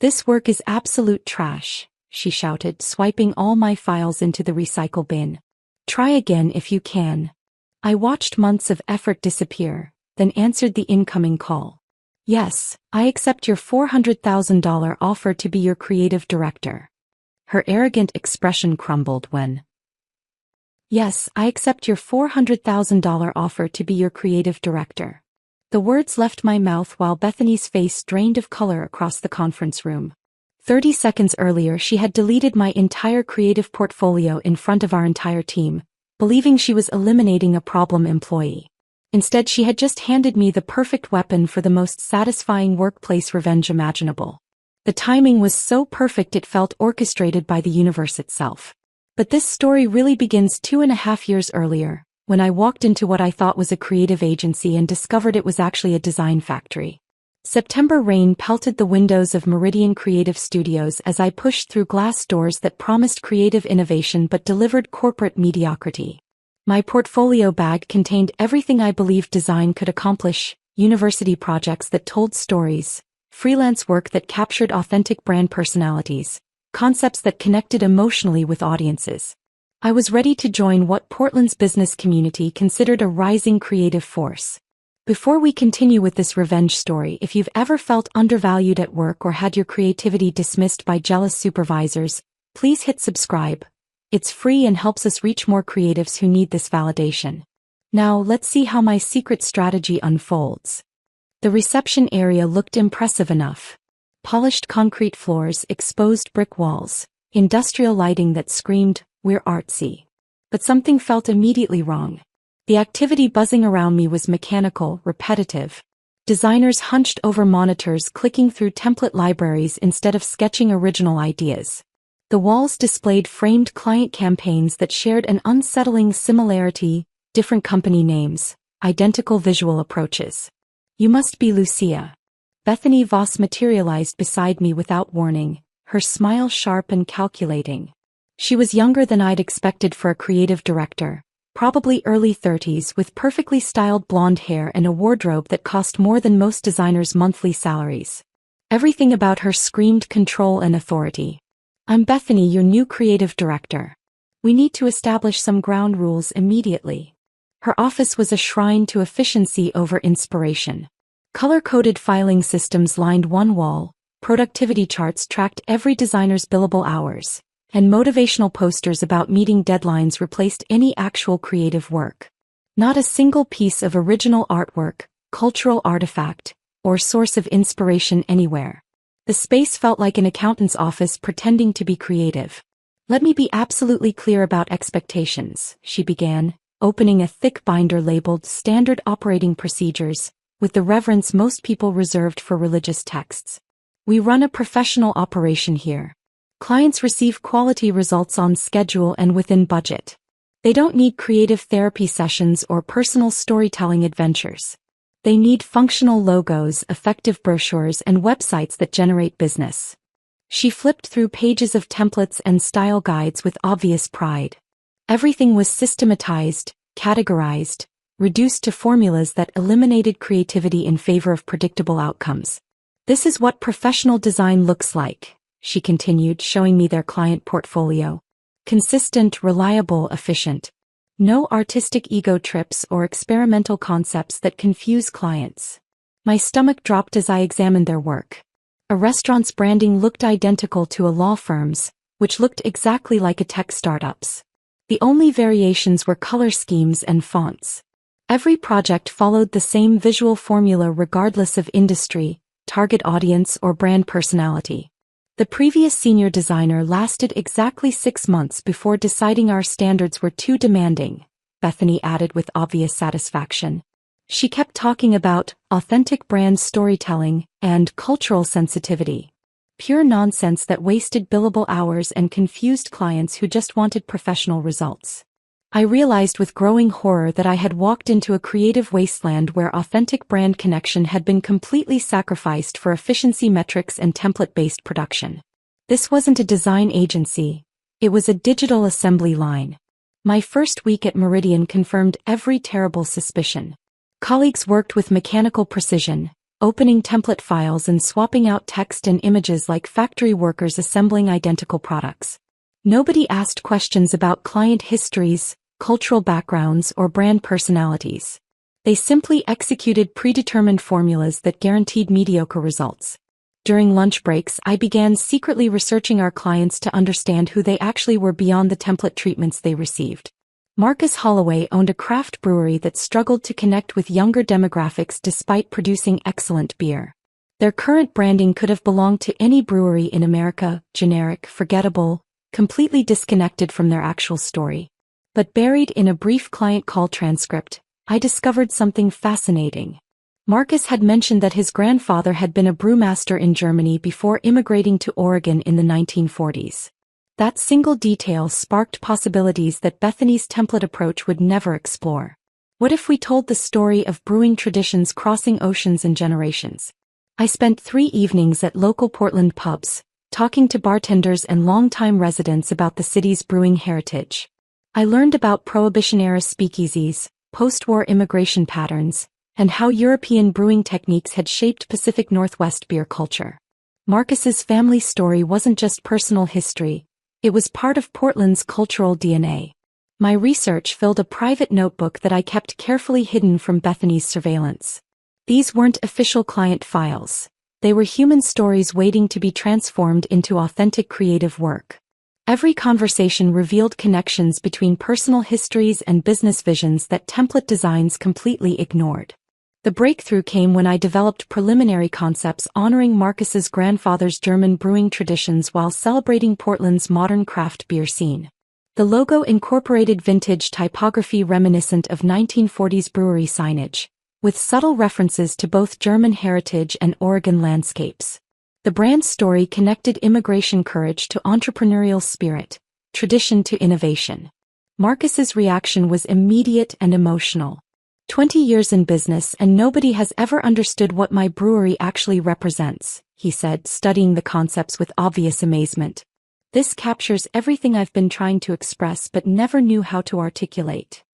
"This work is absolute trash," she shouted, swiping all my files into the recycle bin. "Try again if you can." I watched months of effort disappear, then answered the incoming call. "Yes, I accept your $400,000 offer to be your creative director." Her arrogant expression crumbled when. "Yes, I accept your $400,000 offer to be your creative director." The words left my mouth while Bethany's face drained of color across the conference room. 30 seconds earlier she had deleted my entire creative portfolio in front of our entire team, believing she was eliminating a problem employee. Instead she had just handed me the perfect weapon for the most satisfying workplace revenge imaginable. The timing was so perfect it felt orchestrated by the universe itself. But this story really begins 2.5 years earlier, when I walked into what I thought was a creative agency and discovered it was actually a design factory. September rain pelted the windows of Meridian Creative Studios as I pushed through glass doors that promised creative innovation but delivered corporate mediocrity. My portfolio bag contained everything I believed design could accomplish: university projects that told stories, freelance work that captured authentic brand personalities, concepts that connected emotionally with audiences. I was ready to join what Portland's business community considered a rising creative force. Before we continue with this revenge story, if you've ever felt undervalued at work or had your creativity dismissed by jealous supervisors, please hit subscribe. It's free and helps us reach more creatives who need this validation. Now let's see how my secret strategy unfolds. The reception area looked impressive enough. Polished concrete floors, exposed brick walls, industrial lighting that screamed, "We're artsy." But something felt immediately wrong. The activity buzzing around me was mechanical, repetitive. Designers hunched over monitors clicking through template libraries instead of sketching original ideas. The walls displayed framed client campaigns that shared an unsettling similarity: different company names, identical visual approaches. "You must be Lucia." Bethany Voss materialized beside me without warning, her smile sharp and calculating. She was younger than I'd expected for a creative director, probably early 30s, with perfectly styled blonde hair and a wardrobe that cost more than most designers' monthly salaries. Everything about her screamed control and authority. "I'm Bethany, your new creative director. We need to establish some ground rules immediately." Her office was a shrine to efficiency over inspiration. Color-coded filing systems lined one wall, productivity charts tracked every designer's billable hours, and motivational posters about meeting deadlines replaced any actual creative work. Not a single piece of original artwork, cultural artifact, or source of inspiration anywhere. The space felt like an accountant's office pretending to be creative. "Let me be absolutely clear about expectations," she began, opening a thick binder labeled Standard Operating Procedures, with the reverence most people reserved for religious texts. "We run a professional operation here. Clients receive quality results on schedule and within budget. They don't need creative therapy sessions or personal storytelling adventures. They need functional logos, effective brochures, and websites that generate business." She flipped through pages of templates and style guides with obvious pride. Everything was systematized, categorized, reduced to formulas that eliminated creativity in favor of predictable outcomes. "This is what professional design looks like," she continued, showing me their client portfolio. "Consistent, reliable, efficient. No artistic ego trips or experimental concepts that confuse clients." My stomach dropped as I examined their work. A restaurant's branding looked identical to a law firm's, which looked exactly like a tech startup's. The only variations were color schemes and fonts. Every project followed the same visual formula regardless of industry, target audience, or brand personality. The previous senior designer lasted exactly 6 months before deciding our standards were too demanding, Bethany added with obvious satisfaction. She kept talking about authentic brand storytelling and cultural sensitivity. Pure nonsense that wasted billable hours and confused clients who just wanted professional results. I realized with growing horror that I had walked into a creative wasteland where authentic brand connection had been completely sacrificed for efficiency metrics and template-based production. This wasn't a design agency, it was a digital assembly line. My first week at Meridian confirmed every terrible suspicion. Colleagues worked with mechanical precision, opening template files and swapping out text and images like factory workers assembling identical products. Nobody asked questions about client histories, cultural backgrounds, or brand personalities. They simply executed predetermined formulas that guaranteed mediocre results. During lunch breaks, I began secretly researching our clients to understand who they actually were beyond the template treatments they received. Marcus Holloway owned a craft brewery that struggled to connect with younger demographics despite producing excellent beer. Their current branding could have belonged to any brewery in America, generic, forgettable, completely disconnected from their actual story. But buried in a brief client call transcript, I discovered something fascinating. Marcus had mentioned that his grandfather had been a brewmaster in Germany before immigrating to Oregon in the 1940s. That single detail sparked possibilities that Bethany's template approach would never explore. What if we told the story of brewing traditions crossing oceans and generations? I spent 3 evenings at local Portland pubs, talking to bartenders and longtime residents about the city's brewing heritage. I learned about Prohibition-era speakeasies, post-war immigration patterns, and how European brewing techniques had shaped Pacific Northwest beer culture. Marcus's family story wasn't just personal history, it was part of Portland's cultural DNA. My research filled a private notebook that I kept carefully hidden from Bethany's surveillance. These weren't official client files. They were human stories waiting to be transformed into authentic creative work. Every conversation revealed connections between personal histories and business visions that template designs completely ignored. The breakthrough came when I developed preliminary concepts honoring Marcus's grandfather's German brewing traditions while celebrating Portland's modern craft beer scene. The logo incorporated vintage typography reminiscent of 1940s brewery signage, with subtle references to both German heritage and Oregon landscapes. The brand story connected immigration courage to entrepreneurial spirit, tradition to innovation. Marcus's reaction was immediate and emotional. 20 years in business and nobody has ever understood what my brewery actually represents, he said, studying the concepts with obvious amazement. This captures everything I've been trying to express but never knew how to articulate.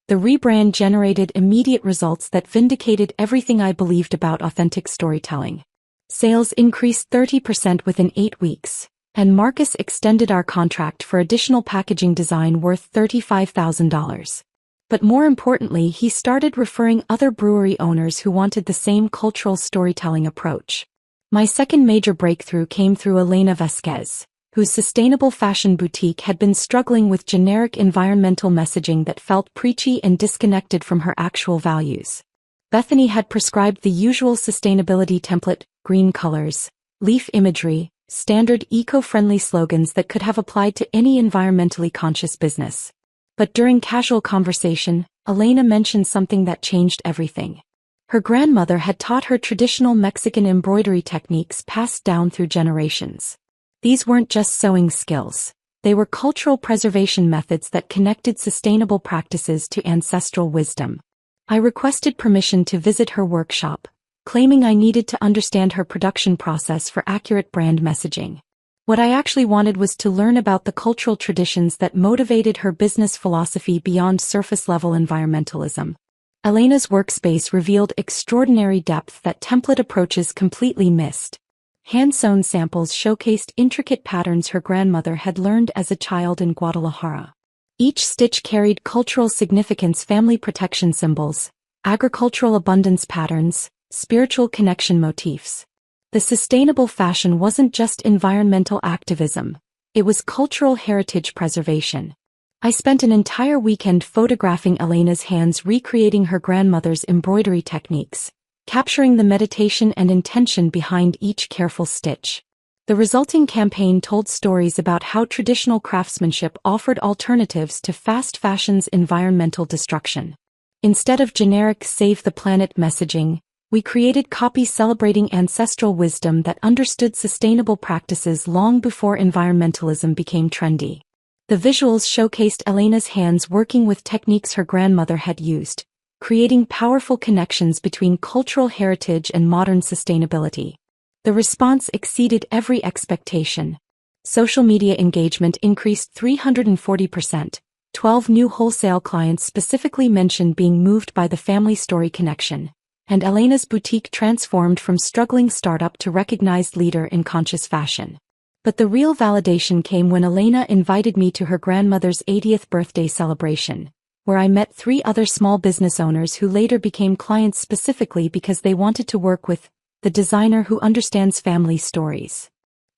The rebrand generated immediate results that vindicated everything I believed about authentic storytelling. Sales increased 30% within 8 weeks, and Marcus extended our contract for additional packaging design worth $35,000. But more importantly, he started referring other brewery owners who wanted the same cultural storytelling approach. My second major breakthrough came through Elena Vasquez, whose sustainable fashion boutique had been struggling with generic environmental messaging that felt preachy and disconnected from her actual values. Bethany had prescribed the usual sustainability template: green colors, leaf imagery, standard eco-friendly slogans that could have applied to any environmentally conscious business. But during casual conversation, Elena mentioned something that changed everything. Her grandmother had taught her traditional Mexican embroidery techniques passed down through generations. These weren't just sewing skills. They were cultural preservation methods that connected sustainable practices to ancestral wisdom. I requested permission to visit her workshop, claiming I needed to understand her production process for accurate brand messaging. What I actually wanted was to learn about the cultural traditions that motivated her business philosophy beyond surface-level environmentalism. Elena's workspace revealed extraordinary depth that template approaches completely missed. Hand-sewn samples showcased intricate patterns her grandmother had learned as a child in Guadalajara. Each stitch carried cultural significance: family protection symbols, agricultural abundance patterns, spiritual connection motifs. The sustainable fashion wasn't just environmental activism, it was cultural heritage preservation. I spent an entire weekend photographing Elena's hands recreating her grandmother's embroidery techniques, capturing the meditation and intention behind each careful stitch. The resulting campaign told stories about how traditional craftsmanship offered alternatives to fast fashion's environmental destruction. Instead of generic "save the planet" messaging, we created copies celebrating ancestral wisdom that understood sustainable practices long before environmentalism became trendy. The visuals showcased Elena's hands working with techniques her grandmother had used, creating powerful connections between cultural heritage and modern sustainability. The response exceeded every expectation. Social media engagement increased 340%. 12 new wholesale clients specifically mentioned being moved by the family story connection, and Elena's boutique transformed from struggling startup to recognized leader in conscious fashion. But the real validation came when Elena invited me to her grandmother's 80th birthday celebration, where I met 3 other small business owners who later became clients specifically because they wanted to work with the designer who understands family stories.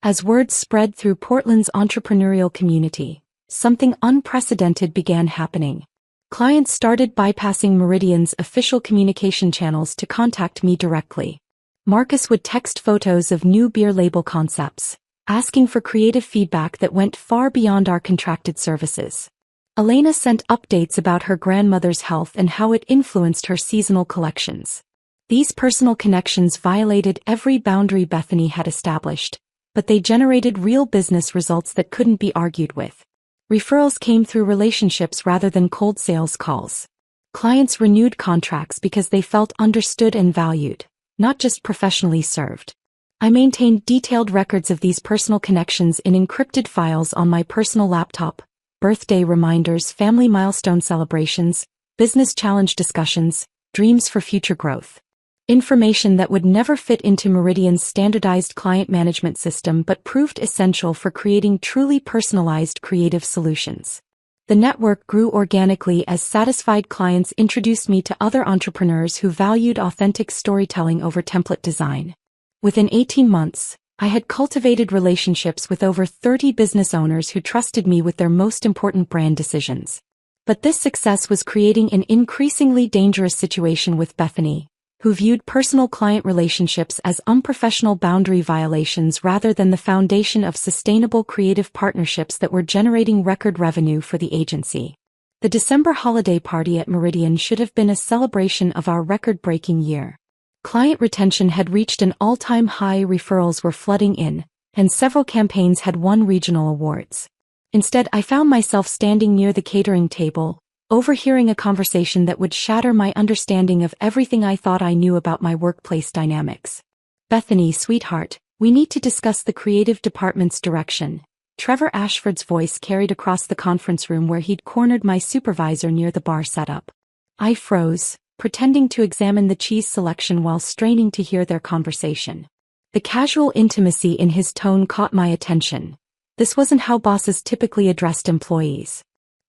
As word spread through Portland's entrepreneurial community, something unprecedented began happening. Clients started bypassing Meridian's official communication channels to contact me directly. Marcus would text photos of new beer label concepts, asking for creative feedback that went far beyond our contracted services. Elena sent updates about her grandmother's health and how it influenced her seasonal collections. These personal connections violated every boundary Bethany had established, but they generated real business results that couldn't be argued with. Referrals came through relationships rather than cold sales calls. Clients renewed contracts because they felt understood and valued, not just professionally served. I maintained detailed records of these personal connections in encrypted files on my personal laptop: birthday reminders, family milestone celebrations, business challenge discussions, dreams for future growth. Information that would never fit into Meridian's standardized client management system but proved essential for creating truly personalized creative solutions. The network grew organically as satisfied clients introduced me to other entrepreneurs who valued authentic storytelling over template design. Within 18 months, I had cultivated relationships with over 30 business owners who trusted me with their most important brand decisions. But this success was creating an increasingly dangerous situation with Bethany, who viewed personal client relationships as unprofessional boundary violations rather than the foundation of sustainable creative partnerships that were generating record revenue for the agency. The December holiday party at Meridian should have been a celebration of our record-breaking year. Client retention had reached an all-time high, referrals were flooding in, and several campaigns had won regional awards. Instead, I found myself standing near the catering table, overhearing a conversation that would shatter my understanding of everything I thought I knew about my workplace dynamics. "Bethany, sweetheart, we need to discuss the creative department's direction." Trevor Ashford's voice carried across the conference room where he'd cornered my supervisor near the bar setup. I froze, pretending to examine the cheese selection while straining to hear their conversation. The casual intimacy in his tone caught my attention. This wasn't how bosses typically addressed employees.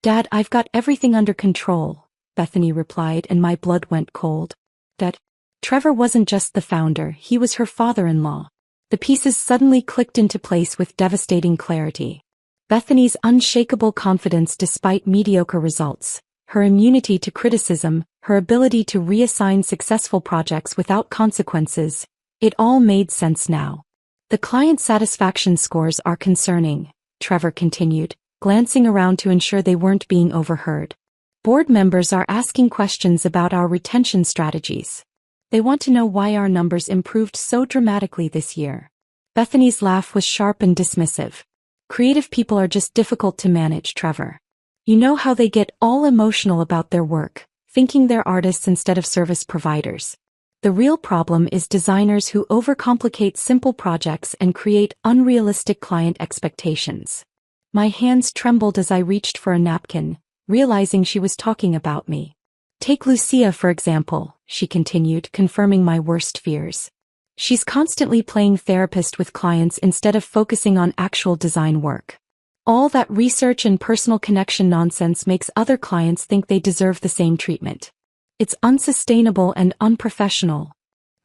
"Dad, I've got everything under control," Bethany replied, and my blood went cold. That Trevor wasn't just the founder, he was her father-in-law. The pieces suddenly clicked into place with devastating clarity. Bethany's unshakable confidence despite mediocre results, her immunity to criticism, her ability to reassign successful projects without consequences, it all made sense now. "The client satisfaction scores are concerning," Trevor continued, glancing around to ensure they weren't being overheard. "Board members are asking questions about our retention strategies. They want to know why our numbers improved so dramatically this year." Bethany's laugh was sharp and dismissive. "Creative people are just difficult to manage, Trevor. You know how they get all emotional about their work, thinking they're artists instead of service providers. The real problem is designers who overcomplicate simple projects and create unrealistic client expectations." My hands trembled as I reached for a napkin, realizing she was talking about me. "Take Lucia for example," she continued, confirming my worst fears. "She's constantly playing therapist with clients instead of focusing on actual design work. All that research and personal connection nonsense makes other clients think they deserve the same treatment. It's unsustainable and unprofessional."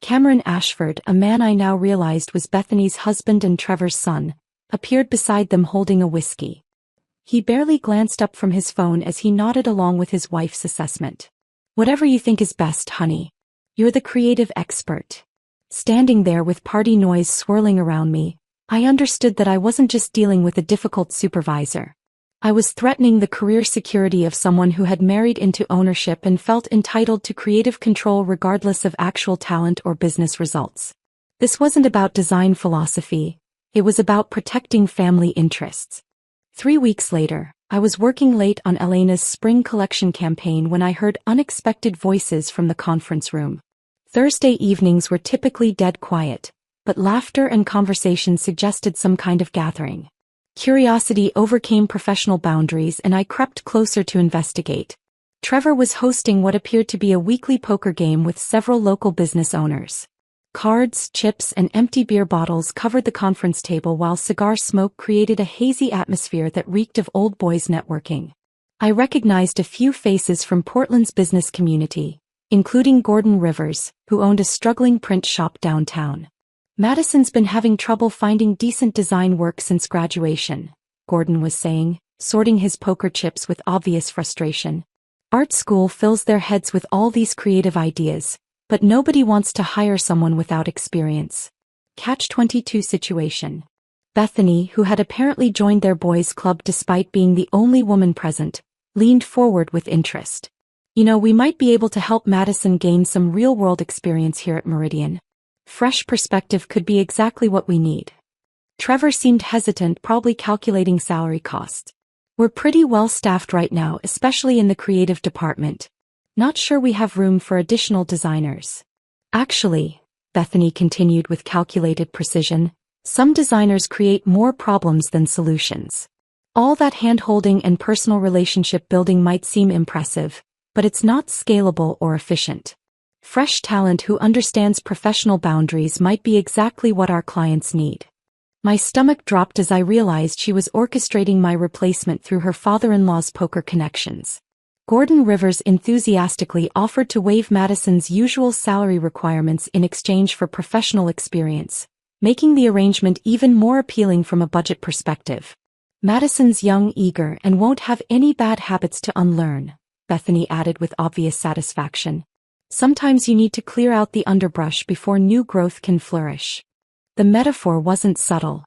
Cameron Ashford, a man I now realized was Bethany's husband and Trevor's son, appeared beside them holding a whiskey. He barely glanced up from his phone as he nodded along with his wife's assessment. "Whatever you think is best, honey. You're the creative expert." Standing there with party noise swirling around me, I understood that I wasn't just dealing with a difficult supervisor. I was threatening the career security of someone who had married into ownership and felt entitled to creative control regardless of actual talent or business results. This wasn't about design philosophy. It was about protecting family interests. 3 weeks later, I was working late on Elena's spring collection campaign when I heard unexpected voices from the conference room. Thursday evenings were typically dead quiet, but laughter and conversation suggested some kind of gathering. Curiosity overcame professional boundaries and I crept closer to investigate. Trevor was hosting what appeared to be a weekly poker game with several local business owners. Cards, chips, and empty beer bottles covered the conference table while cigar smoke created a hazy atmosphere that reeked of old boys networking. I recognized a few faces from Portland's business community, including Gordon Rivers, who owned a struggling print shop downtown. Madison's been having trouble finding decent design work since graduation, Gordon was saying, sorting his poker chips with obvious frustration. Art school fills their heads with all these creative ideas, but nobody wants to hire someone without experience. Catch-22 situation. Bethany, who had apparently joined their boys' club despite being the only woman present, leaned forward with interest. We might be able to help Madison gain some real-world experience here at Meridian. Fresh perspective could be exactly what we need. Trevor seemed hesitant, probably calculating salary costs. We're pretty well staffed right now, especially in the creative department. Not sure we have room for additional designers. Actually, Bethany continued with calculated precision, some designers create more problems than solutions. All that hand-holding and personal relationship building might seem impressive, but it's not scalable or efficient. Fresh talent who understands professional boundaries might be exactly what our clients need. My stomach dropped as I realized she was orchestrating my replacement through her father-in-law's poker connections. Gordon Rivers enthusiastically offered to waive Madison's usual salary requirements in exchange for professional experience, making the arrangement even more appealing from a budget perspective. Madison's young, eager, and won't have any bad habits to unlearn, Bethany added with obvious satisfaction. Sometimes you need to clear out the underbrush before new growth can flourish. The metaphor wasn't subtle.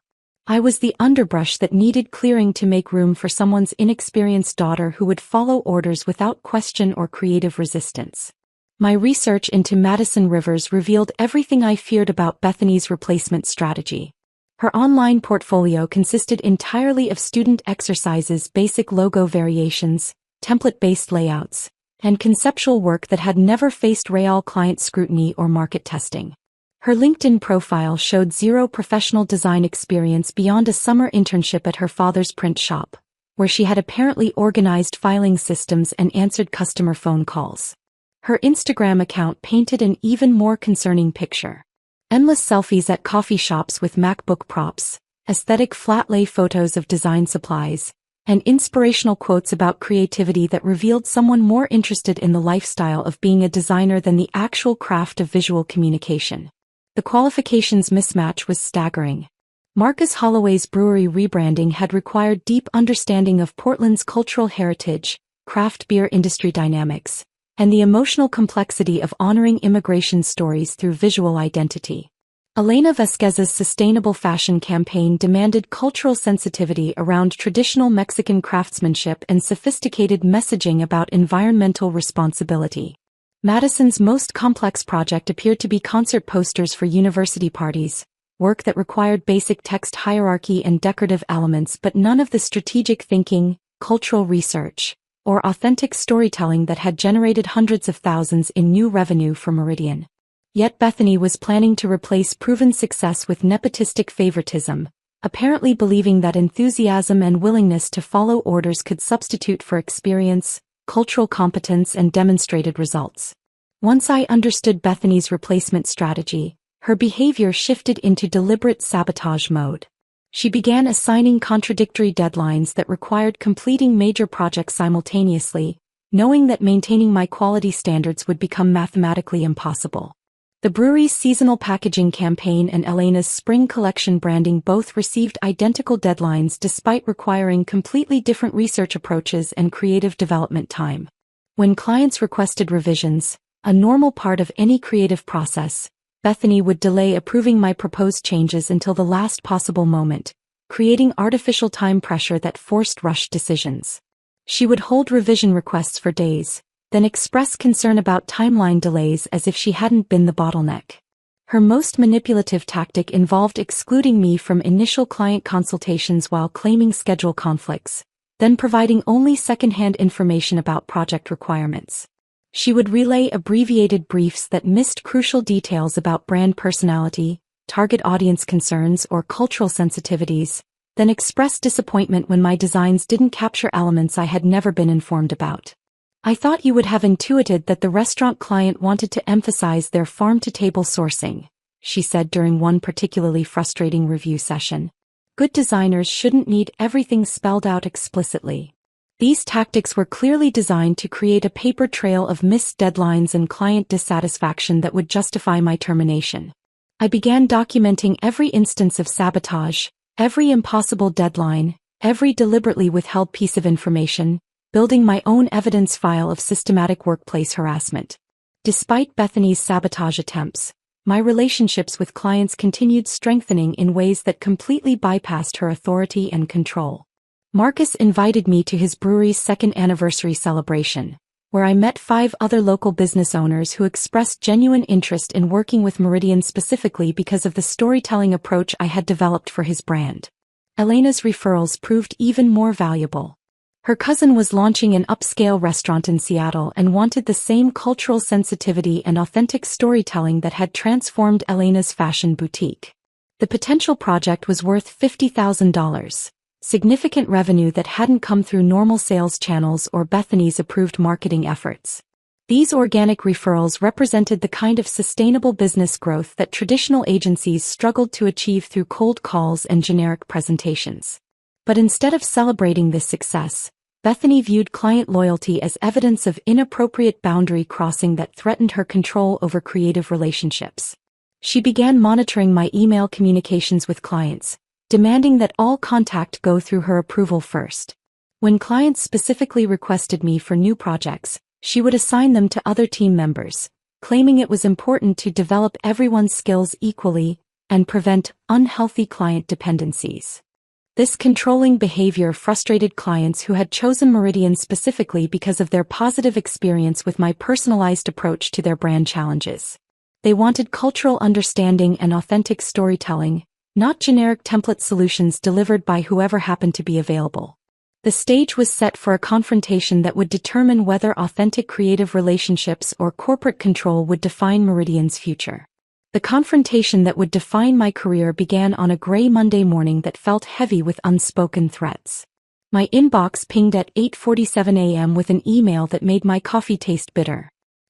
I was the underbrush that needed clearing to make room for someone's inexperienced daughter who would follow orders without question or creative resistance. My research into Madison Rivers revealed everything I feared about Bethany's replacement strategy. Her online portfolio consisted entirely of student exercises, basic logo variations, template-based layouts, and conceptual work that had never faced real client scrutiny or market testing. Her LinkedIn profile showed zero professional design experience beyond a summer internship at her father's print shop, where she had apparently organized filing systems and answered customer phone calls. Her Instagram account painted an even more concerning picture. Endless selfies at coffee shops with MacBook props, aesthetic flat-lay photos of design supplies, and inspirational quotes about creativity that revealed someone more interested in the lifestyle of being a designer than the actual craft of visual communication. The qualifications mismatch was staggering. Marcus Holloway's brewery rebranding had required deep understanding of Portland's cultural heritage, craft beer industry dynamics, and the emotional complexity of honoring immigration stories through visual identity. Elena Vasquez's sustainable fashion campaign demanded cultural sensitivity around traditional Mexican craftsmanship and sophisticated messaging about environmental responsibility. Madison's most complex project appeared to be concert posters for university parties, work that required basic text hierarchy and decorative elements but none of the strategic thinking, cultural research, or authentic storytelling that had generated hundreds of thousands in new revenue for Meridian. Yet Bethany was planning to replace proven success with nepotistic favoritism, apparently believing that enthusiasm and willingness to follow orders could substitute for experience, cultural competence, and demonstrated results. Once I understood Bethany's replacement strategy, her behavior shifted into deliberate sabotage mode. She began assigning contradictory deadlines that required completing major projects simultaneously, knowing that maintaining my quality standards would become mathematically impossible. The brewery's seasonal packaging campaign and Elena's spring collection branding both received identical deadlines despite requiring completely different research approaches and creative development time. When clients requested revisions, a normal part of any creative process, Bethany would delay approving my proposed changes until the last possible moment, creating artificial time pressure that forced rushed decisions. She would hold revision requests for days, then express concern about timeline delays as if she hadn't been the bottleneck. Her most manipulative tactic involved excluding me from initial client consultations while claiming schedule conflicts, then providing only secondhand information about project requirements. She would relay abbreviated briefs that missed crucial details about brand personality, target audience concerns, or cultural sensitivities, then express disappointment when my designs didn't capture elements I had never been informed about. I thought you would have intuited that the restaurant client wanted to emphasize their farm-to-table sourcing, she said during one particularly frustrating review session. Good designers shouldn't need everything spelled out explicitly. These tactics were clearly designed to create a paper trail of missed deadlines and client dissatisfaction that would justify my termination. I began documenting every instance of sabotage, every impossible deadline, every deliberately withheld piece of information, building my own evidence file of systematic workplace harassment. Despite Bethany's sabotage attempts, my relationships with clients continued strengthening in ways that completely bypassed her authority and control. Marcus invited me to his brewery's second anniversary celebration, where I met 5 other local business owners who expressed genuine interest in working with Meridian specifically because of the storytelling approach I had developed for his brand. Elena's referrals proved even more valuable. Her cousin was launching an upscale restaurant in Seattle and wanted the same cultural sensitivity and authentic storytelling that had transformed Elena's fashion boutique. The potential project was worth $50,000. Significant revenue that hadn't come through normal sales channels or Bethany's approved marketing efforts. These organic referrals represented the kind of sustainable business growth that traditional agencies struggled to achieve through cold calls and generic presentations. But instead of celebrating this success, Bethany viewed client loyalty as evidence of inappropriate boundary crossing that threatened her control over creative relationships. She began monitoring my email communications with clients, demanding that all contact go through her approval first. When clients specifically requested me for new projects, she would assign them to other team members, claiming it was important to develop everyone's skills equally and prevent unhealthy client dependencies. This controlling behavior frustrated clients who had chosen Meridian specifically because of their positive experience with my personalized approach to their brand challenges. They wanted cultural understanding and authentic storytelling, not generic template solutions delivered by whoever happened to be available. The stage was set for a confrontation that would determine whether authentic creative relationships or corporate control would define Meridian's future. The confrontation that would define my career began on a gray Monday morning that felt heavy with unspoken threats. My inbox pinged at 8:47 a.m. with an email that made my coffee taste bitter.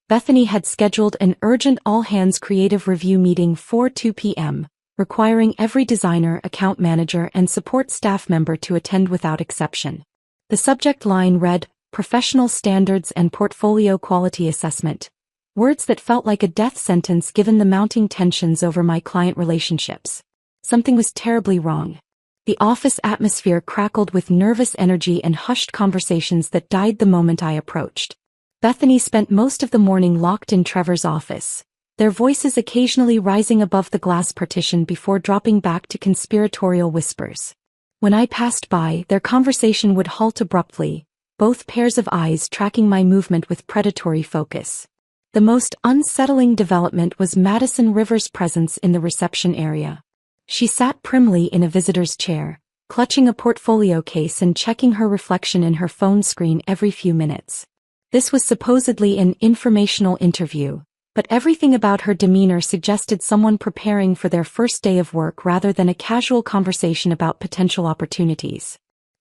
Bethany had scheduled an urgent all-hands creative review meeting for 2 p.m., requiring every designer, account manager, and support staff member to attend without exception. The subject line read, "Professional Standards and Portfolio Quality Assessment," words that felt like a death sentence given the mounting tensions over my client relationships. Something was terribly wrong. The office atmosphere crackled with nervous energy and hushed conversations that died the moment I approached. Bethany spent most of the morning locked in Trevor's office, their voices occasionally rising above the glass partition before dropping back to conspiratorial whispers. When I passed by, their conversation would halt abruptly, both pairs of eyes tracking my movement with predatory focus. The most unsettling development was Madison Rivers' presence in the reception area. She sat primly in a visitor's chair, clutching a portfolio case and checking her reflection in her phone screen every few minutes. This was supposedly an informational interview, but everything about her demeanor suggested someone preparing for their first day of work rather than a casual conversation about potential opportunities.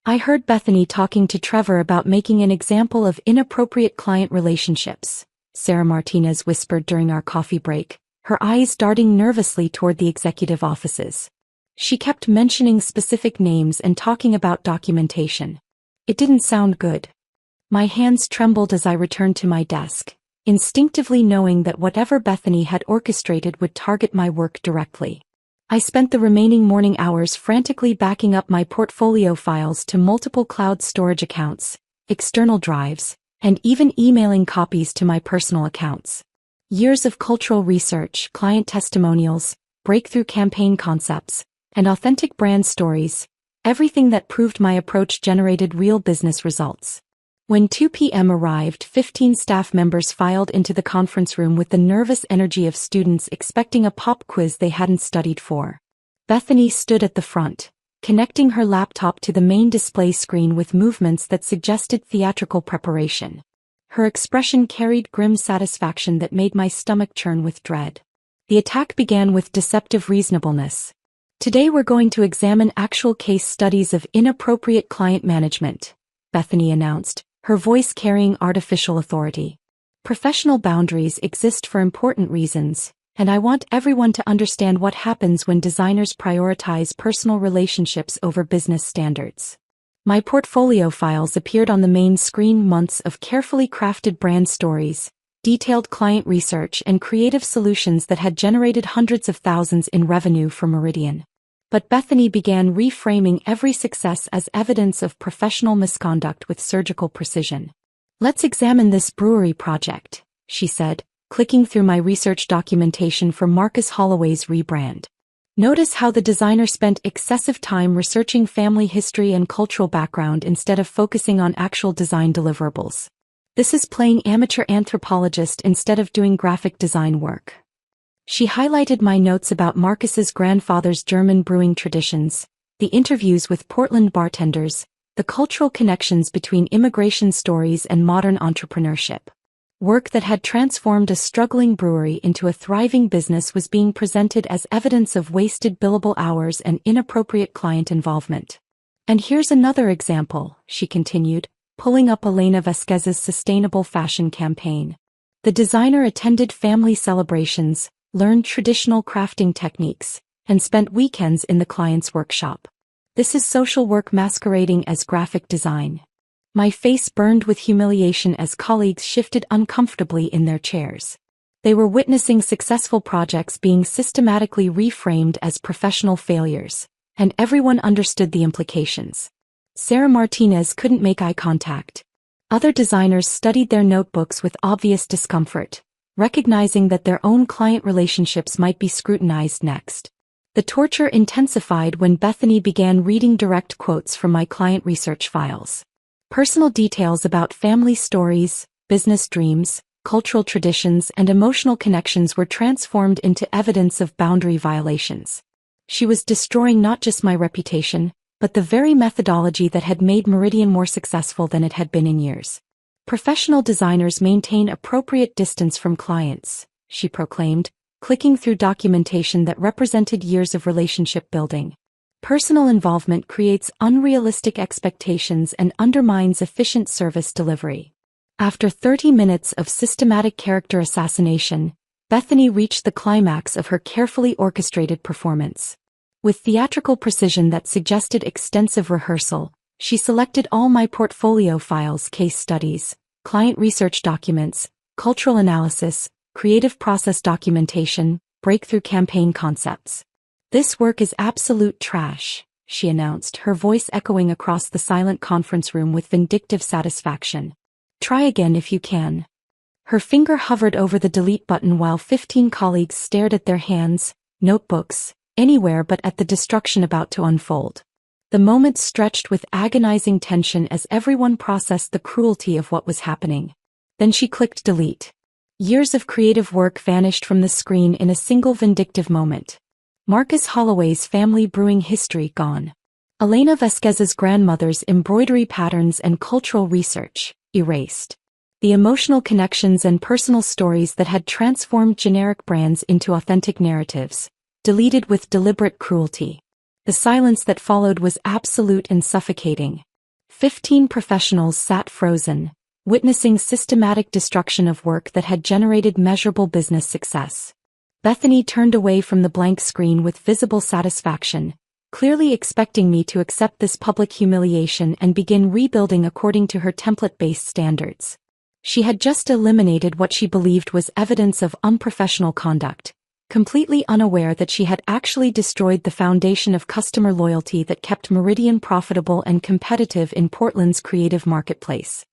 I heard Bethany talking to Trevor about making an example of inappropriate client relationships, Sarah Martinez whispered during our coffee break, her eyes darting nervously toward the executive offices. She kept mentioning specific names and talking about documentation. It didn't sound good. My hands trembled as I returned to my desk, instinctively knowing that whatever Bethany had orchestrated would target my work directly. I spent the remaining morning hours frantically backing up my portfolio files to multiple cloud storage accounts, external drives, and even emailing copies to my personal accounts. Years of cultural research, client testimonials, breakthrough campaign concepts, and authentic brand stories, everything that proved my approach generated real business results. When 2 p.m. arrived, 15 staff members filed into the conference room with the nervous energy of students expecting a pop quiz they hadn't studied for. Bethany stood at the front, connecting her laptop to the main display screen with movements that suggested theatrical preparation. Her expression carried grim satisfaction that made my stomach churn with dread. The attack began with deceptive reasonableness. "Today we're going to examine actual case studies of inappropriate client management," Bethany announced, her voice carrying artificial authority. Professional boundaries exist for important reasons, and I want everyone to understand what happens when designers prioritize personal relationships over business standards. My portfolio files appeared on the main screen, months of carefully crafted brand stories, detailed client research, and creative solutions that had generated hundreds of thousands in revenue for Meridian. But Bethany began reframing every success as evidence of professional misconduct with surgical precision. "Let's examine this brewery project," she said, clicking through my research documentation for Marcus Holloway's rebrand. "Notice how the designer spent excessive time researching family history and cultural background instead of focusing on actual design deliverables. This is playing amateur anthropologist instead of doing graphic design work." She highlighted my notes about Marcus's grandfather's German brewing traditions, the interviews with Portland bartenders, the cultural connections between immigration stories and modern entrepreneurship. Work that had transformed a struggling brewery into a thriving business was being presented as evidence of wasted billable hours and inappropriate client involvement. "And here's another example," she continued, pulling up Elena Vasquez's sustainable fashion campaign. The designer attended family celebrations, learned traditional crafting techniques, and spent weekends in the client's workshop. This is social work masquerading as graphic design. My face burned with humiliation as colleagues shifted uncomfortably in their chairs. They were witnessing successful projects being systematically reframed as professional failures, and everyone understood the implications. Sarah Martinez couldn't make eye contact. Other designers studied their notebooks with obvious discomfort, recognizing that their own client relationships might be scrutinized next. The torture intensified when Bethany began reading direct quotes from my client research files. Personal details about family stories, business dreams, cultural traditions, and emotional connections were transformed into evidence of boundary violations. She was destroying not just my reputation, but the very methodology that had made Meridian more successful than it had been in years. "Professional designers maintain appropriate distance from clients," she proclaimed, clicking through documentation that represented years of relationship building. "Personal involvement creates unrealistic expectations and undermines efficient service delivery." After 30 minutes of systematic character assassination, Bethany reached the climax of her carefully orchestrated performance. With theatrical precision that suggested extensive rehearsal, she selected all my portfolio files, case studies, client research documents, cultural analysis, creative process documentation, breakthrough campaign concepts. "This work is absolute trash," she announced, her voice echoing across the silent conference room with vindictive satisfaction. "Try again if you can." Her finger hovered over the delete button while 15 colleagues stared at their hands, notebooks, anywhere but at the destruction about to unfold. The moment stretched with agonizing tension as everyone processed the cruelty of what was happening. Then she clicked delete. Years of creative work vanished from the screen in a single vindictive moment. Marcus Holloway's family brewing history gone. Elena Vasquez's grandmother's embroidery patterns and cultural research erased. The emotional connections and personal stories that had transformed generic brands into authentic narratives, deleted with deliberate cruelty. The silence that followed was absolute and suffocating. 15 professionals sat frozen, witnessing systematic destruction of work that had generated measurable business success. Bethany turned away from the blank screen with visible satisfaction, clearly expecting me to accept this public humiliation and begin rebuilding according to her template-based standards. She had just eliminated what she believed was evidence of unprofessional conduct, completely unaware that she had actually destroyed the foundation of customer loyalty that kept Meridian profitable and competitive in Portland's creative marketplace.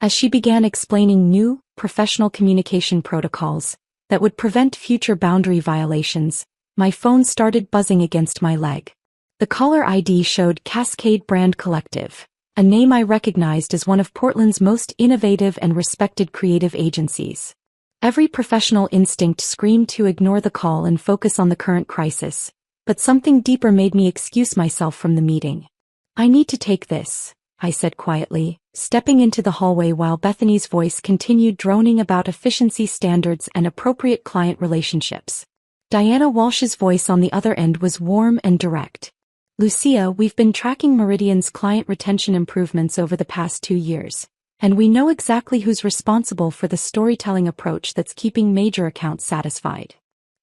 As she began explaining new, professional communication protocols that would prevent future boundary violations, my phone started buzzing against my leg. The caller ID showed Cascade Brand Collective, a name I recognized as one of Portland's most innovative and respected creative agencies. Every professional instinct screamed to ignore the call and focus on the current crisis, but something deeper made me excuse myself from the meeting. "I need to take this," I said quietly, stepping into the hallway while Bethany's voice continued droning about efficiency standards and appropriate client relationships. Diana Walsh's voice on the other end was warm and direct. "Lucia, we've been tracking Meridian's client retention improvements over the past 2 years. And we know exactly who's responsible for the storytelling approach that's keeping major accounts satisfied.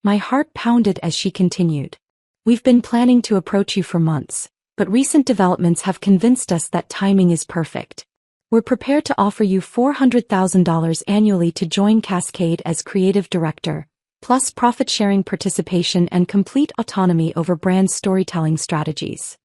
My heart pounded as she continued. We've been planning to approach you for months, but recent developments have convinced us that timing is perfect. We're prepared to offer you $400,000 annually to join Cascade as creative director, plus profit-sharing participation and complete autonomy over brand storytelling strategies.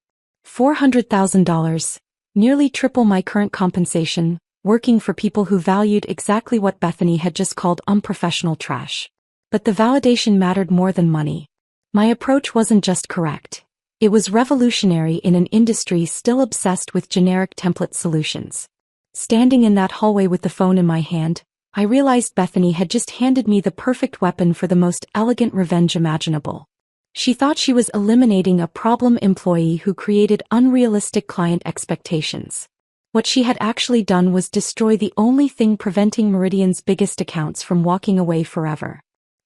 $400,000, nearly triple my current compensation, working for people who valued exactly what Bethany had just called unprofessional trash. But the validation mattered more than money. My approach wasn't just correct. It was revolutionary in an industry still obsessed with generic template solutions. Standing in that hallway with the phone in my hand, I realized Bethany had just handed me the perfect weapon for the most elegant revenge imaginable. She thought she was eliminating a problem employee who created unrealistic client expectations. What she had actually done was destroy the only thing preventing Meridian's biggest accounts from walking away forever.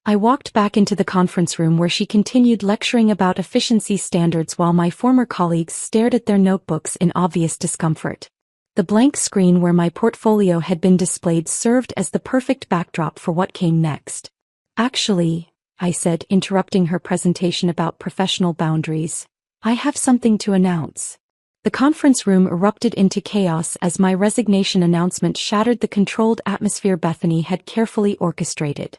I walked back into the conference room where she continued lecturing about efficiency standards while my former colleagues stared at their notebooks in obvious discomfort. The blank screen where my portfolio had been displayed served as the perfect backdrop for what came next. Actually, I said, interrupting her presentation about professional boundaries, I have something to announce. The conference room erupted into chaos as my resignation announcement shattered the controlled atmosphere Bethany had carefully orchestrated.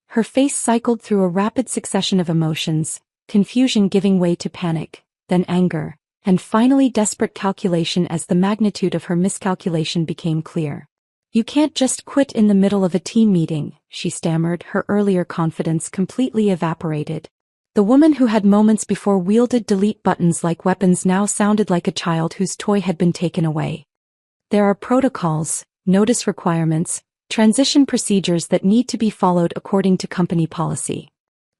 Her face cycled through a rapid succession of emotions, confusion giving way to panic, then anger, and finally desperate calculation as the magnitude of her miscalculation became clear. You can't just quit in the middle of a team meeting, she stammered, her earlier confidence completely evaporated. The woman who had moments before wielded delete buttons like weapons now sounded like a child whose toy had been taken away. There are protocols, notice requirements, transition procedures that need to be followed according to company policy.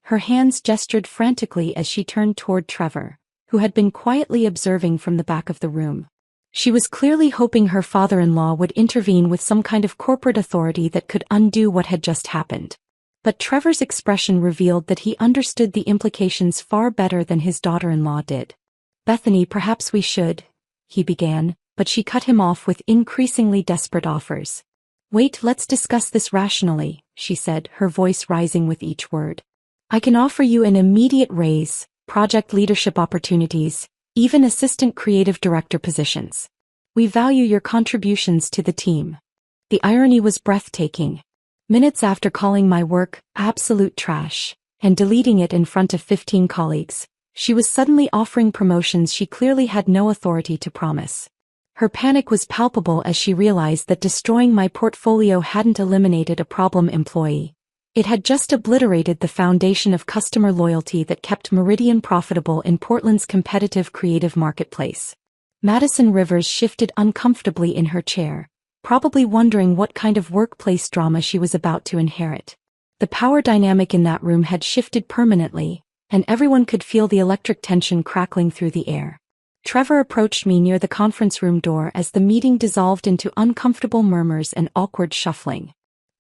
Her hands gestured frantically as she turned toward Trevor, who had been quietly observing from the back of the room. She was clearly hoping her father-in-law would intervene with some kind of corporate authority that could undo what had just happened. But Trevor's expression revealed that he understood the implications far better than his daughter-in-law did. Bethany, perhaps we should, he began, but she cut him off with increasingly desperate offers. Wait, let's discuss this rationally, she said, her voice rising with each word. I can offer you an immediate raise, project leadership opportunities, even assistant creative director positions. We value your contributions to the team. The irony was breathtaking. Minutes after calling my work absolute trash and deleting it in front of 15 colleagues, she was suddenly offering promotions she clearly had no authority to promise. Her panic was palpable as she realized that destroying my portfolio hadn't eliminated a problem employee. It had just obliterated the foundation of customer loyalty that kept Meridian profitable in Portland's competitive creative marketplace. Madison Rivers shifted uncomfortably in her chair, probably wondering what kind of workplace drama she was about to inherit. The power dynamic in that room had shifted permanently, and everyone could feel the electric tension crackling through the air. Trevor approached me near the conference room door as the meeting dissolved into uncomfortable murmurs and awkward shuffling.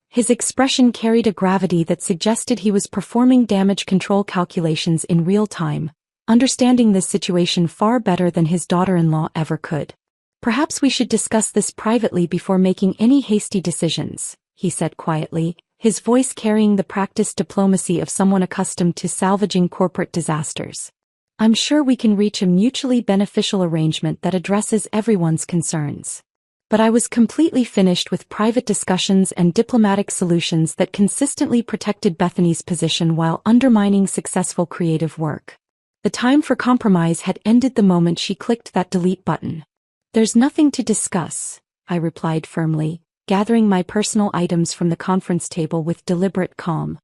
His expression carried a gravity that suggested he was performing damage control calculations in real time, understanding this situation far better than his daughter-in-law ever could. Perhaps we should discuss this privately before making any hasty decisions, he said quietly, his voice carrying the practiced diplomacy of someone accustomed to salvaging corporate disasters. I'm sure we can reach a mutually beneficial arrangement that addresses everyone's concerns. But I was completely finished with private discussions and diplomatic solutions that consistently protected Bethany's position while undermining successful creative work. The time for compromise had ended the moment she clicked that delete button. There's nothing to discuss, I replied firmly, gathering my personal items from the conference table with deliberate calm.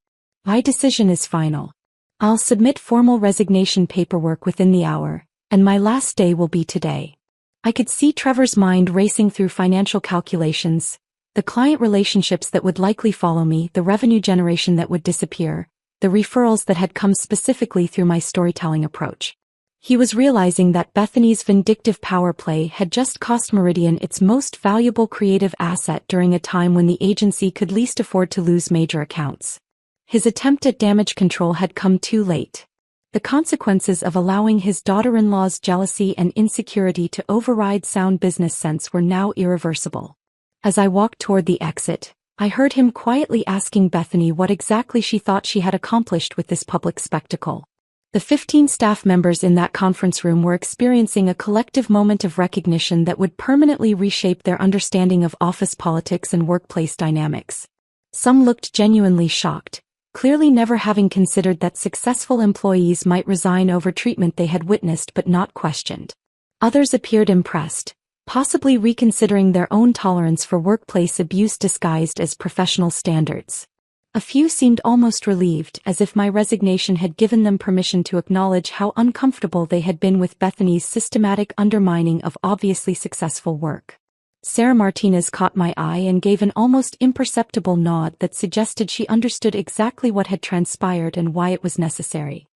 My decision is final. I'll submit formal resignation paperwork within the hour, and my last day will be today. I could see Trevor's mind racing through financial calculations, the client relationships that would likely follow me, the revenue generation that would disappear, the referrals that had come specifically through my storytelling approach. He was realizing that Bethany's vindictive power play had just cost Meridian its most valuable creative asset during a time when the agency could least afford to lose major accounts. His attempt at damage control had come too late. The consequences of allowing his daughter-in-law's jealousy and insecurity to override sound business sense were now irreversible. As I walked toward the exit, I heard him quietly asking Bethany what exactly she thought she had accomplished with this public spectacle. The 15 staff members in that conference room were experiencing a collective moment of recognition that would permanently reshape their understanding of office politics and workplace dynamics. Some looked genuinely shocked, clearly never having considered that successful employees might resign over treatment they had witnessed but not questioned. Others appeared impressed, possibly reconsidering their own tolerance for workplace abuse disguised as professional standards. A few seemed almost relieved, as if my resignation had given them permission to acknowledge how uncomfortable they had been with Bethany's systematic undermining of obviously successful work. Sarah Martinez caught my eye and gave an almost imperceptible nod that suggested she understood exactly what had transpired and why it was necessary.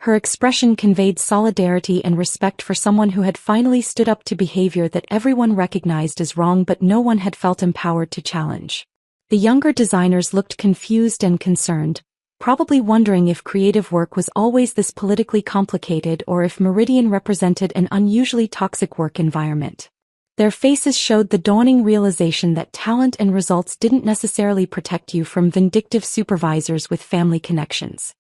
Her expression conveyed solidarity and respect for someone who had finally stood up to behavior that everyone recognized as wrong but no one had felt empowered to challenge. The younger designers looked confused and concerned, probably wondering if creative work was always this politically complicated or if Meridian represented an unusually toxic work environment. Their faces showed the dawning realization that talent and results didn't necessarily protect you from vindictive supervisors with family connections.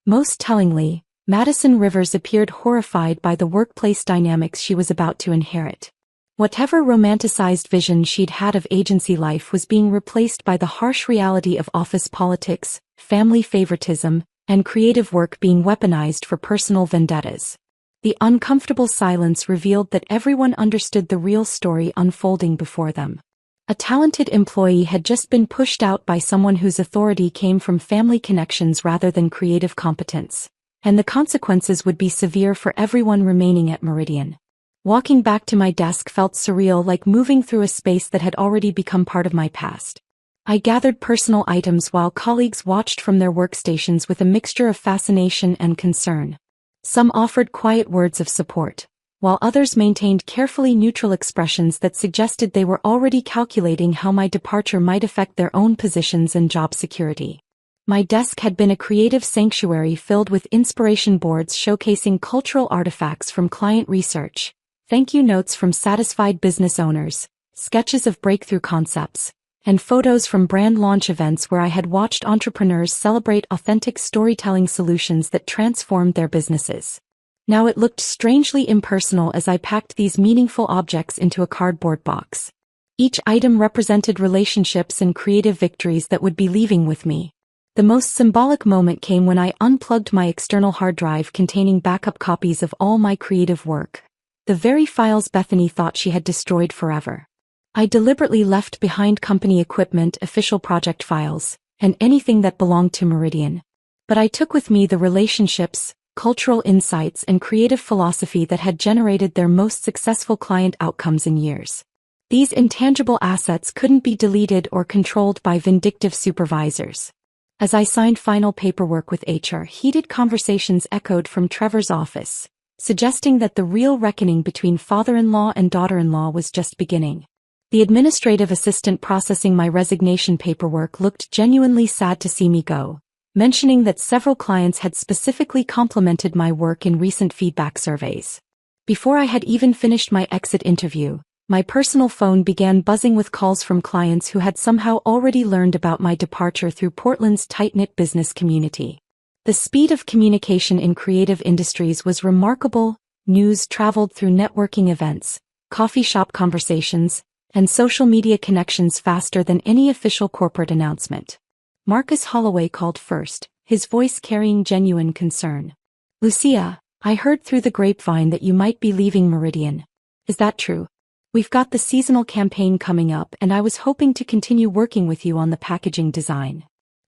Most tellingly, Madison Rivers appeared horrified by the workplace dynamics she was about to inherit. Whatever romanticized vision she'd had of agency life was being replaced by the harsh reality of office politics, family favoritism, and creative work being weaponized for personal vendettas. The uncomfortable silence revealed that everyone understood the real story unfolding before them. A talented employee had just been pushed out by someone whose authority came from family connections rather than creative competence, and the consequences would be severe for everyone remaining at Meridian. Walking back to my desk felt surreal, like moving through a space that had already become part of my past. I gathered personal items while colleagues watched from their workstations with a mixture of fascination and concern. Some offered quiet words of support, while others maintained carefully neutral expressions that suggested they were already calculating how my departure might affect their own positions and job security. My desk had been a creative sanctuary filled with inspiration boards showcasing cultural artifacts from client research, thank you notes from satisfied business owners, sketches of breakthrough concepts, and photos from brand launch events where I had watched entrepreneurs celebrate authentic storytelling solutions that transformed their businesses. Now it looked strangely impersonal as I packed these meaningful objects into a cardboard box. Each item represented relationships and creative victories that would be leaving with me. The most symbolic moment came when I unplugged my external hard drive containing backup copies of all my creative work, the very files Bethany thought she had destroyed forever. I deliberately left behind company equipment, official project files, and anything that belonged to Meridian. But I took with me the relationships, cultural insights, and creative philosophy that had generated their most successful client outcomes in years. These intangible assets couldn't be deleted or controlled by vindictive supervisors. As I signed final paperwork with HR, heated conversations echoed from Trevor's office, suggesting that the real reckoning between father-in-law and daughter-in-law was just beginning. The administrative assistant processing my resignation paperwork looked genuinely sad to see me go, mentioning that several clients had specifically complimented my work in recent feedback surveys. Before I had even finished my exit interview, my personal phone began buzzing with calls from clients who had somehow already learned about my departure through Portland's tight-knit business community. The speed of communication in creative industries was remarkable. News traveled through networking events, coffee shop conversations, and social media connections faster than any official corporate announcement. Marcus Holloway called first, his voice carrying genuine concern. "Lucia, I heard through the grapevine that you might be leaving Meridian. Is that true? We've got the seasonal campaign coming up and I was hoping to continue working with you on the packaging design."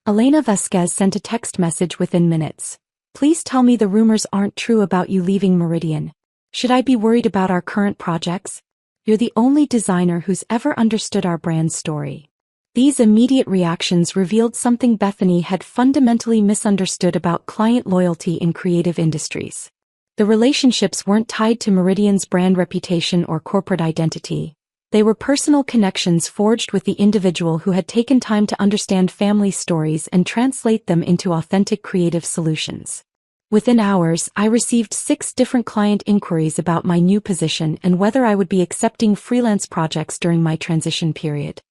Elena Vasquez sent a text message within minutes. "Please tell me the rumors aren't true about you leaving Meridian. Should I be worried about our current projects? You're the only designer who's ever understood our brand story." These immediate reactions revealed something Bethany had fundamentally misunderstood about client loyalty in creative industries. The relationships weren't tied to Meridian's brand reputation or corporate identity. They were personal connections forged with the individual who had taken time to understand family stories and translate them into authentic creative solutions. Within hours, I received 6 different client inquiries about my new position and whether I would be accepting freelance projects during my transition period.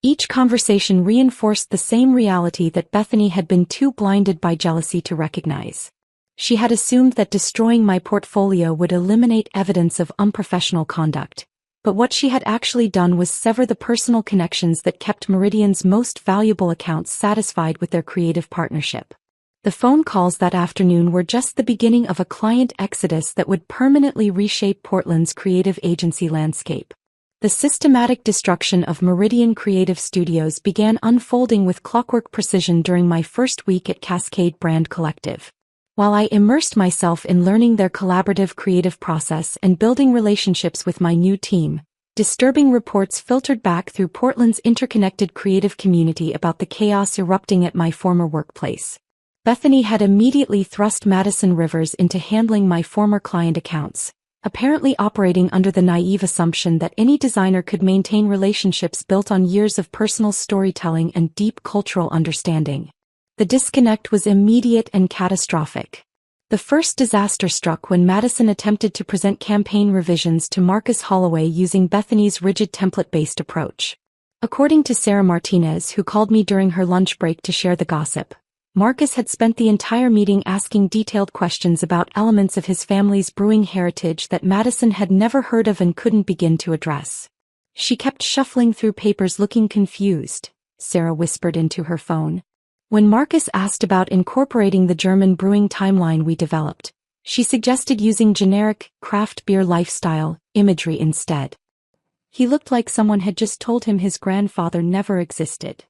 Each conversation reinforced the same reality that Bethany had been too blinded by jealousy to recognize. She had assumed that destroying my portfolio would eliminate evidence of unprofessional conduct, but what she had actually done was sever the personal connections that kept Meridian's most valuable accounts satisfied with their creative partnership. The phone calls that afternoon were just the beginning of a client exodus that would permanently reshape Portland's creative agency landscape. The systematic destruction of Meridian Creative Studios began unfolding with clockwork precision during my first week at Cascade Brand Collective. While I immersed myself in learning their collaborative creative process and building relationships with my new team, disturbing reports filtered back through Portland's interconnected creative community about the chaos erupting at my former workplace. Bethany had immediately thrust Madison Rivers into handling my former client accounts, apparently operating under the naive assumption that any designer could maintain relationships built on years of personal storytelling and deep cultural understanding. The disconnect was immediate and catastrophic. The first disaster struck when Madison attempted to present campaign revisions to Marcus Holloway using Bethany's rigid template-based approach. According to Sarah Martinez, who called me during her lunch break to share the gossip, Marcus had spent the entire meeting asking detailed questions about elements of his family's brewing heritage that Madison had never heard of and couldn't begin to address. She kept shuffling through papers looking confused, Sarah whispered into her phone. When Marcus asked about incorporating the German brewing timeline we developed, she suggested using generic, craft beer lifestyle imagery instead. He looked like someone had just told him his grandfather never existed.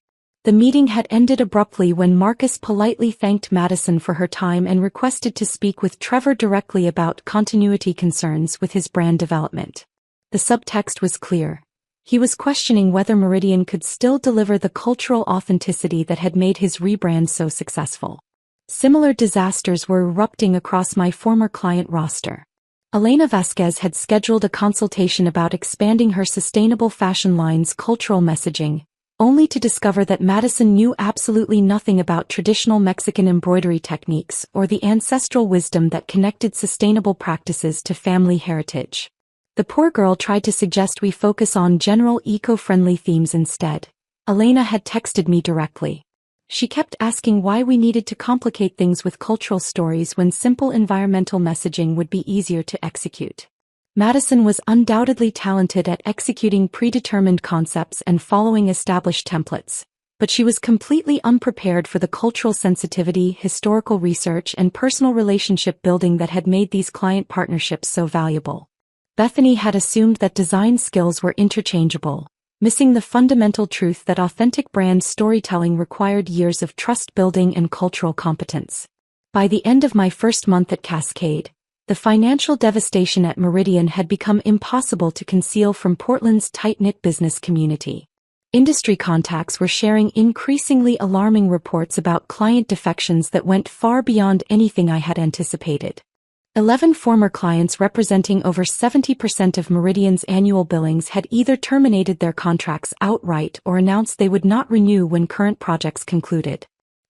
The meeting had ended abruptly when Marcus politely thanked Madison for her time and requested to speak with Trevor directly about continuity concerns with his brand development. The subtext was clear. He was questioning whether Meridian could still deliver the cultural authenticity that had made his rebrand so successful. Similar disasters were erupting across my former client roster. Elena Vasquez had scheduled a consultation about expanding her sustainable fashion line's cultural messaging, only to discover that Madison knew absolutely nothing about traditional Mexican embroidery techniques or the ancestral wisdom that connected sustainable practices to family heritage. The poor girl tried to suggest we focus on general eco-friendly themes instead. Elena had texted me directly. She kept asking why we needed to complicate things with cultural stories when simple environmental messaging would be easier to execute. Madison was undoubtedly talented at executing predetermined concepts and following established templates, but she was completely unprepared for the cultural sensitivity, historical research, and personal relationship building that had made these client partnerships so valuable. Bethany had assumed that design skills were interchangeable, missing the fundamental truth that authentic brand storytelling required years of trust building and cultural competence. By the end of my first month at Cascade, the financial devastation at Meridian had become impossible to conceal from Portland's tight-knit business community. Industry contacts were sharing increasingly alarming reports about client defections that went far beyond anything I had anticipated. 11 former clients representing over 70% of Meridian's annual billings had either terminated their contracts outright or announced they would not renew when current projects concluded.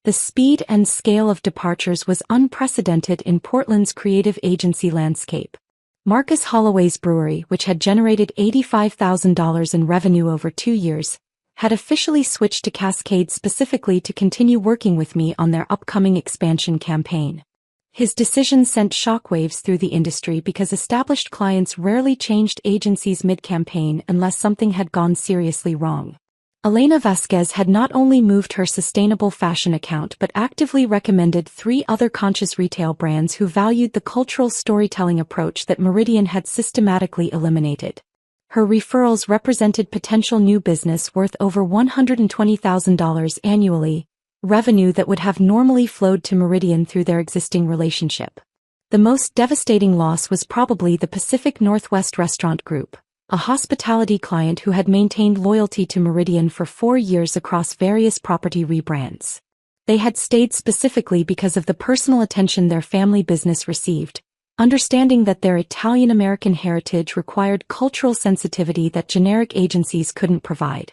The speed and scale of departures was unprecedented in Portland's creative agency landscape. Marcus Holloway's brewery, which had generated $85,000 in revenue over 2 years, had officially switched to Cascade specifically to continue working with me on their upcoming expansion campaign. His decision sent shockwaves through the industry because established clients rarely changed agencies mid-campaign unless something had gone seriously wrong. Elena Vasquez had not only moved her sustainable fashion account but actively recommended 3 other conscious retail brands who valued the cultural storytelling approach that Meridian had systematically eliminated. Her referrals represented potential new business worth over $120,000 annually, revenue that would have normally flowed to Meridian through their existing relationship. The most devastating loss was probably the Pacific Northwest Restaurant Group, a hospitality client who had maintained loyalty to Meridian for 4 years across various property rebrands. They had stayed specifically because of the personal attention their family business received, understanding that their Italian-American heritage required cultural sensitivity that generic agencies couldn't provide.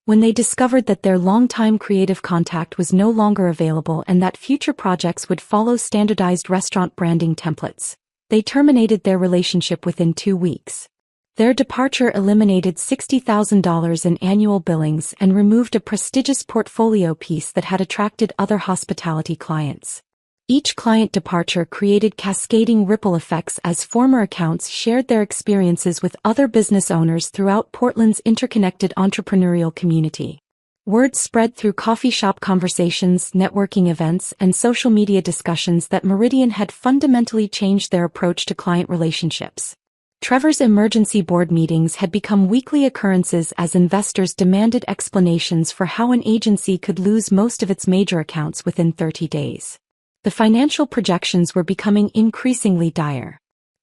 When they discovered that their longtime creative contact was no longer available and that future projects would follow standardized restaurant branding templates, they terminated their relationship within 2 weeks. Their departure eliminated $60,000 in annual billings and removed a prestigious portfolio piece that had attracted other hospitality clients. Each client departure created cascading ripple effects as former accounts shared their experiences with other business owners throughout Portland's interconnected entrepreneurial community. Word spread through coffee shop conversations, networking events, and social media discussions that Meridian had fundamentally changed their approach to client relationships. Trevor's emergency board meetings had become weekly occurrences as investors demanded explanations for how an agency could lose most of its major accounts within 30 days. The financial projections were becoming increasingly dire.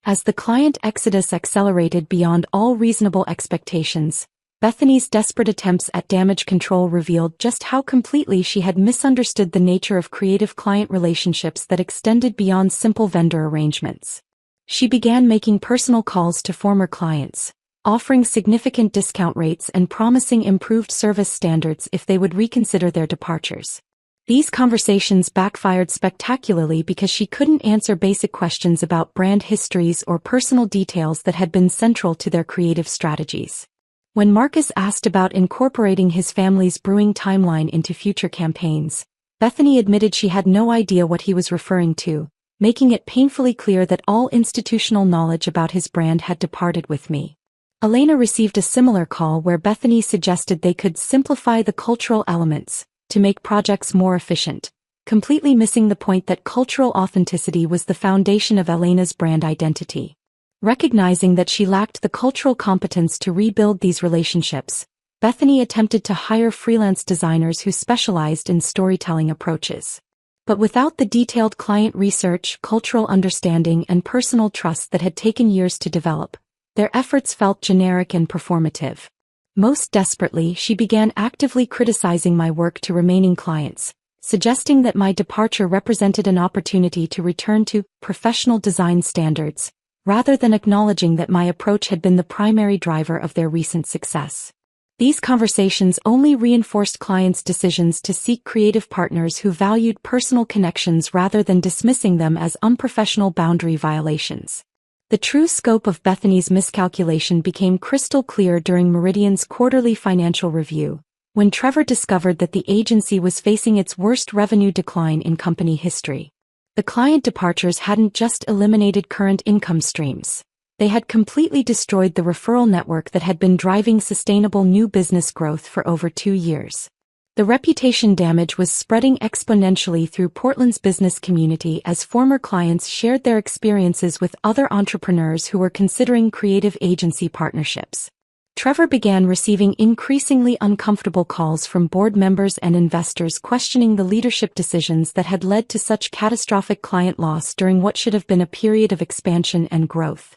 As the client exodus accelerated beyond all reasonable expectations, Bethany's desperate attempts at damage control revealed just how completely she had misunderstood the nature of creative client relationships that extended beyond simple vendor arrangements. She began making personal calls to former clients, offering significant discount rates and promising improved service standards if they would reconsider their departures. These conversations backfired spectacularly because she couldn't answer basic questions about brand histories or personal details that had been central to their creative strategies. When Marcus asked about incorporating his family's brewing timeline into future campaigns, Bethany admitted she had no idea what he was referring to, making it painfully clear that all institutional knowledge about his brand had departed with me. Elena received a similar call where Bethany suggested they could simplify the cultural elements to make projects more efficient, completely missing the point that cultural authenticity was the foundation of Elena's brand identity. Recognizing that she lacked the cultural competence to rebuild these relationships, Bethany attempted to hire freelance designers who specialized in storytelling approaches. But without the detailed client research, cultural understanding, and personal trust that had taken years to develop, their efforts felt generic and performative. Most desperately, she began actively criticizing my work to remaining clients, suggesting that my departure represented an opportunity to return to professional design standards, rather than acknowledging that my approach had been the primary driver of their recent success. These conversations only reinforced clients' decisions to seek creative partners who valued personal connections rather than dismissing them as unprofessional boundary violations. The true scope of Bethany's miscalculation became crystal clear during Meridian's quarterly financial review, when Trevor discovered that the agency was facing its worst revenue decline in company history. The client departures hadn't just eliminated current income streams. They had completely destroyed the referral network that had been driving sustainable new business growth for over 2 years. The reputation damage was spreading exponentially through Portland's business community as former clients shared their experiences with other entrepreneurs who were considering creative agency partnerships. Trevor began receiving increasingly uncomfortable calls from board members and investors questioning the leadership decisions that had led to such catastrophic client loss during what should have been a period of expansion and growth.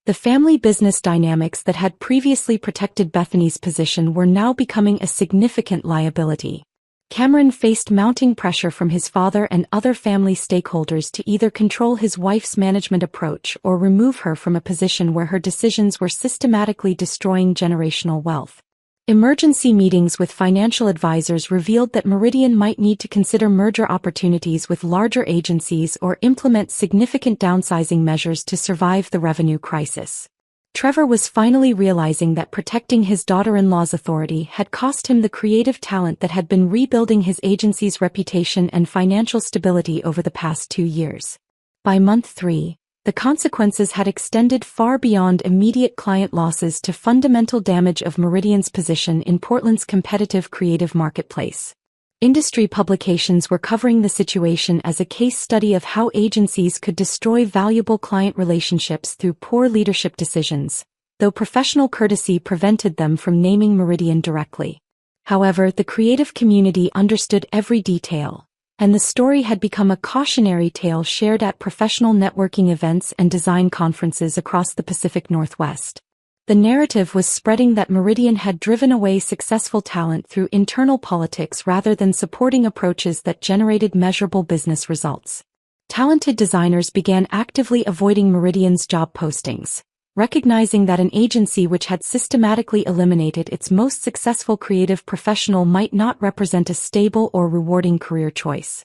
The family business dynamics that had previously protected Bethany's position were now becoming a significant liability. Cameron faced mounting pressure from his father and other family stakeholders to either control his wife's management approach or remove her from a position where her decisions were systematically destroying generational wealth. Emergency meetings with financial advisors revealed that Meridian might need to consider merger opportunities with larger agencies or implement significant downsizing measures to survive the revenue crisis. Trevor was finally realizing that protecting his daughter-in-law's authority had cost him the creative talent that had been rebuilding his agency's reputation and financial stability over the past 2 years. By month 3, the consequences had extended far beyond immediate client losses to fundamental damage of Meridian's position in Portland's competitive creative marketplace. Industry publications were covering the situation as a case study of how agencies could destroy valuable client relationships through poor leadership decisions, though professional courtesy prevented them from naming Meridian directly. However, the creative community understood every detail, and the story had become a cautionary tale shared at professional networking events and design conferences across the Pacific Northwest. The narrative was spreading that Meridian had driven away successful talent through internal politics rather than supporting approaches that generated measurable business results. Talented designers began actively avoiding Meridian's job postings, recognizing that an agency which had systematically eliminated its most successful creative professional might not represent a stable or rewarding career choice.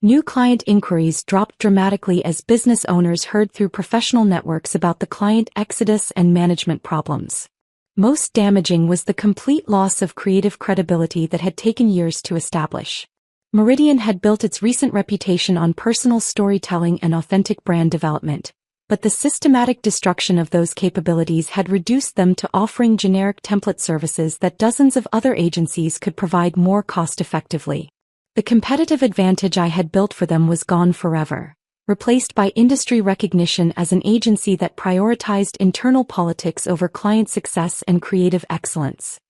New client inquiries dropped dramatically as business owners heard through professional networks about the client exodus and management problems. Most damaging was the complete loss of creative credibility that had taken years to establish. Meridian had built its recent reputation on personal storytelling and authentic brand development, but the systematic destruction of those capabilities had reduced them to offering generic template services that dozens of other agencies could provide more cost-effectively. The competitive advantage I had built for them was gone forever, replaced by industry recognition as an agency that prioritized internal politics over client success and creative excellence.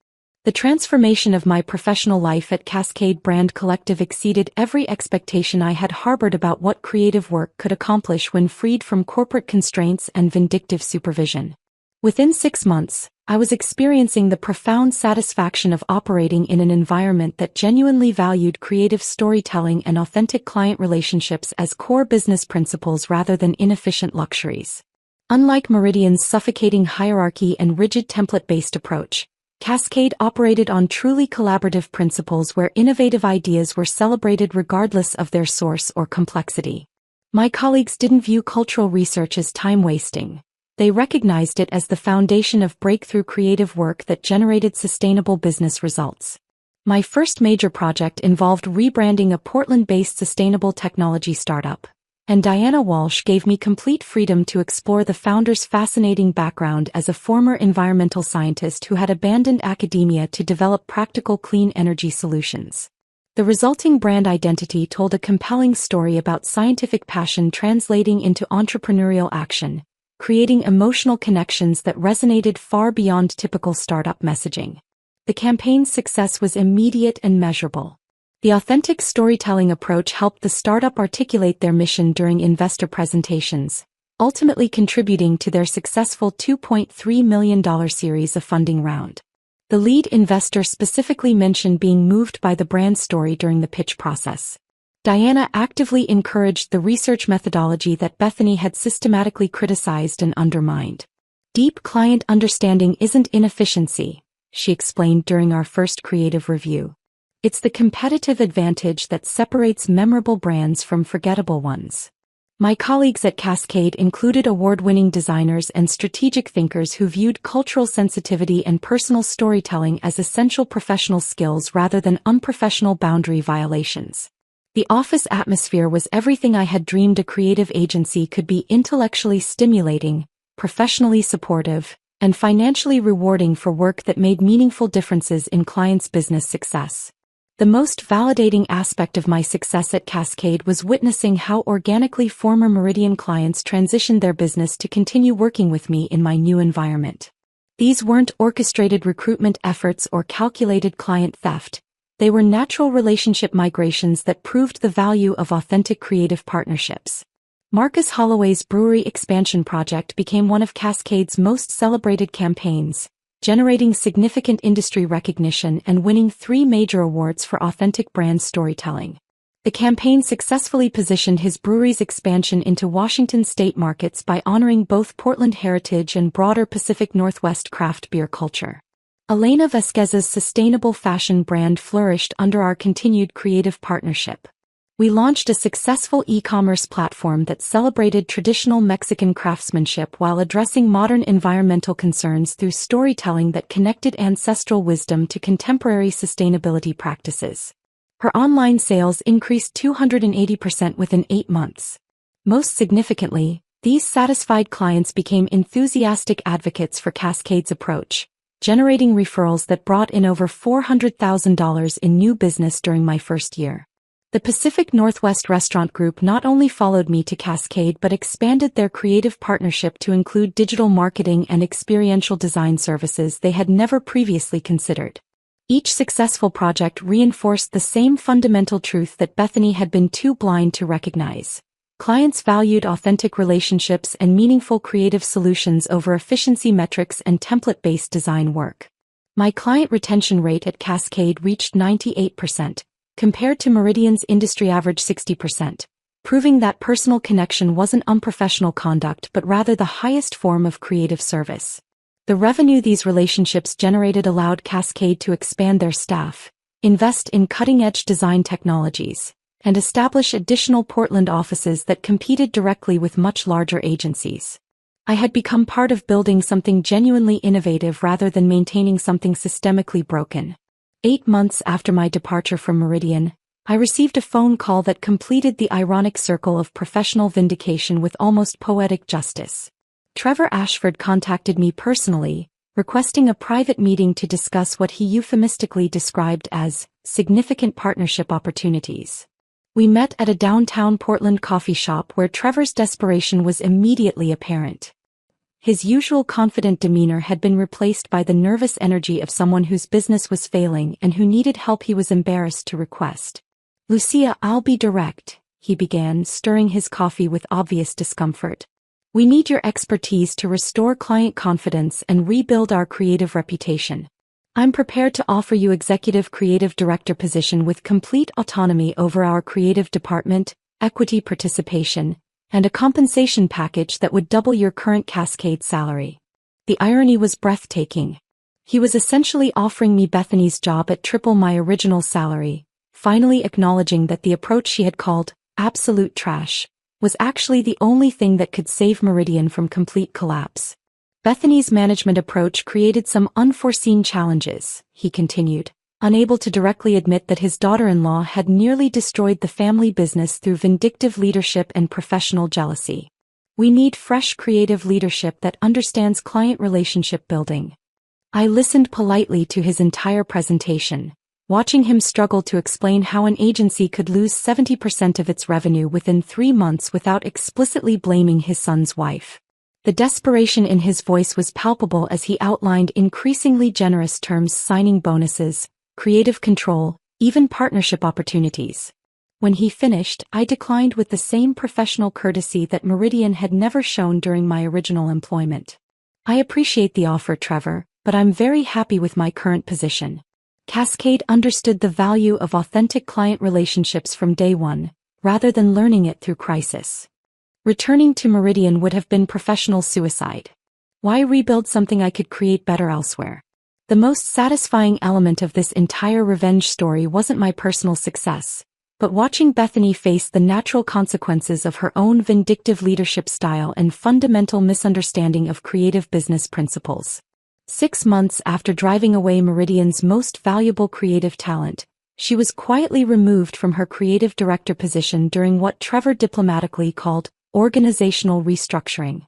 The transformation of my professional life at Cascade Brand Collective exceeded every expectation I had harbored about what creative work could accomplish when freed from corporate constraints and vindictive supervision. Within 6 months, I was experiencing the profound satisfaction of operating in an environment that genuinely valued creative storytelling and authentic client relationships as core business principles rather than inefficient luxuries. Unlike Meridian's suffocating hierarchy and rigid template-based approach, Cascade operated on truly collaborative principles where innovative ideas were celebrated regardless of their source or complexity. My colleagues didn't view cultural research as time-wasting. They recognized it as the foundation of breakthrough creative work that generated sustainable business results. My first major project involved rebranding a Portland-based sustainable technology startup, and Diana Walsh gave me complete freedom to explore the founder's fascinating background as a former environmental scientist who had abandoned academia to develop practical clean energy solutions. The resulting brand identity told a compelling story about scientific passion translating into entrepreneurial action, creating emotional connections that resonated far beyond typical startup messaging. The campaign's success was immediate and measurable. The authentic storytelling approach helped the startup articulate their mission during investor presentations, ultimately contributing to their successful $2.3 million series of funding round. The lead investor specifically mentioned being moved by the brand story during the pitch process. Diana actively encouraged the research methodology that Bethany had systematically criticized and undermined. Deep client understanding isn't inefficiency, she explained during our first creative review. It's the competitive advantage that separates memorable brands from forgettable ones. My colleagues at Cascade included award-winning designers and strategic thinkers who viewed cultural sensitivity and personal storytelling as essential professional skills rather than unprofessional boundary violations. The office atmosphere was everything I had dreamed a creative agency could be: intellectually stimulating, professionally supportive, and financially rewarding for work that made meaningful differences in clients' business success. The most validating aspect of my success at Cascade was witnessing how organically former Meridian clients transitioned their business to continue working with me in my new environment. These weren't orchestrated recruitment efforts or calculated client theft. They were natural relationship migrations that proved the value of authentic creative partnerships. Marcus Holloway's brewery expansion project became one of Cascade's most celebrated campaigns, generating significant industry recognition and winning 3 major awards for authentic brand storytelling. The campaign successfully positioned his brewery's expansion into Washington state markets by honoring both Portland heritage and broader Pacific Northwest craft beer culture. Elena Vasquez's sustainable fashion brand flourished under our continued creative partnership. We launched a successful e-commerce platform that celebrated traditional Mexican craftsmanship while addressing modern environmental concerns through storytelling that connected ancestral wisdom to contemporary sustainability practices. Her online sales increased 280% within 8 months. Most significantly, these satisfied clients became enthusiastic advocates for Cascade's approach, generating referrals that brought in over $400,000 in new business during my first year. The Pacific Northwest Restaurant Group not only followed me to Cascade but expanded their creative partnership to include digital marketing and experiential design services they had never previously considered. Each successful project reinforced the same fundamental truth that Bethany had been too blind to recognize. Clients valued authentic relationships and meaningful creative solutions over efficiency metrics and template-based design work. My client retention rate at Cascade reached 98%, compared to Meridian's industry average 60%, proving that personal connection wasn't unprofessional conduct but rather the highest form of creative service. The revenue these relationships generated allowed Cascade to expand their staff, invest in cutting-edge design technologies, and establish additional Portland offices that competed directly with much larger agencies. I had become part of building something genuinely innovative rather than maintaining something systemically broken. 8 months after my departure from Meridian, I received a phone call that completed the ironic circle of professional vindication with almost poetic justice. Trevor Ashford contacted me personally, requesting a private meeting to discuss what he euphemistically described as significant partnership opportunities. We met at a downtown Portland coffee shop where Trevor's desperation was immediately apparent. His usual confident demeanor had been replaced by the nervous energy of someone whose business was failing and who needed help he was embarrassed to request. "Lucia, I'll be direct," he began, stirring his coffee with obvious discomfort. "We need your expertise to restore client confidence and rebuild our creative reputation. I'm prepared to offer you executive creative director position with complete autonomy over our creative department, equity participation, and a compensation package that would double your current Cascade salary." The irony was breathtaking. He was essentially offering me Bethany's job at triple my original salary, finally acknowledging that the approach she had called absolute trash was actually the only thing that could save Meridian from complete collapse. "Bethany's management approach created some unforeseen challenges," he continued, unable to directly admit that his daughter-in-law had nearly destroyed the family business through vindictive leadership and professional jealousy. "We need fresh creative leadership that understands client relationship building." I listened politely to his entire presentation, watching him struggle to explain how an agency could lose 70% of its revenue within 3 months without explicitly blaming his son's wife. The desperation in his voice was palpable as he outlined increasingly generous terms: signing bonuses, creative control, even partnership opportunities. When he finished, I declined with the same professional courtesy that Meridian had never shown during my original employment. "I appreciate the offer, Trevor, but I'm very happy with my current position." Cascade understood the value of authentic client relationships from day one, rather than learning it through crisis. Returning to Meridian would have been professional suicide. Why rebuild something I could create better elsewhere? The most satisfying element of this entire revenge story wasn't my personal success, but watching Bethany face the natural consequences of her own vindictive leadership style and fundamental misunderstanding of creative business principles. 6 months after driving away Meridian's most valuable creative talent, she was quietly removed from her creative director position during what Trevor diplomatically called organizational restructuring.